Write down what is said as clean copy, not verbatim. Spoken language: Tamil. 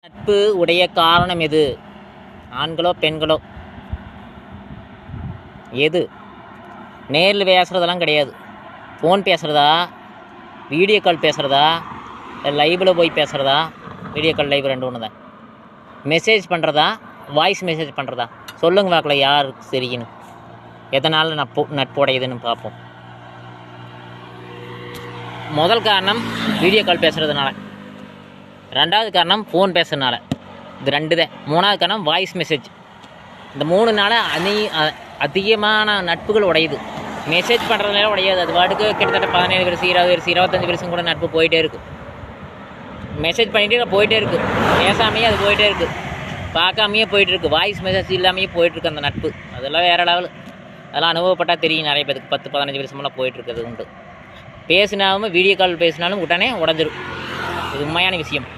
நட்பு உடைய காரணம் எது? ஆண்களோ பெண்களோ? எது? நேரில் பேசுகிறதெல்லாம் கிடையாது. ஃபோன் பேசுகிறதா, வீடியோ கால் பேசுகிறதா, லைவில் போய் பேசுகிறதா? வீடியோ கால் லைவ் ரெண்டு ஒன்று தான். மெசேஜ் பண்ணுறதா, வாய்ஸ் மெசேஜ் பண்ணுறதா? சொல்லுங்க பார்க்கல யாருக்கு சரின்னு. எதனால் நட்புடையதுன்னு பார்ப்போம். முதல் காரணம் வீடியோ கால் பேசுகிறதுனால, ரெண்டாவது காரணம் ஃபோன் பேசுறதுனால, இது ரெண்டு தான். மூணாவது காரணம் வாய்ஸ் மெசேஜ். இந்த 3 நாள் அதிகமான நட்புகள் உடையுது. மெசேஜ் பண்ணுறதுனால உடையாது. அது பாட்டுக்கு கிட்டத்தட்ட 17 வருஷம் 20 வருஷம் 25 வருஷம் கூட நட்பு போயிட்டே இருக்குது. மெசேஜ் பண்ணிகிட்டே போயிட்டே இருக்குது. பேசாமையே அது போயிட்டே இருக்குது. பார்க்காமையே போயிட்டுருக்கு. வாய்ஸ் மெசேஜ் இல்லாமையே போயிட்டுருக்கு அந்த நட்பு. அதெல்லாம் வேறு லெவல். அதெல்லாம் அனுபவப்பட்டால் தெரியும். நிறைய பேருக்கு 10-15 வருஷமெல்லாம் போயிட்டுருக்குது உண்டு. பேசினாலும் வீடியோ கால் பேசினாலும் உடனே உடஞ்சிடும். இது உண்மையான விஷயம்.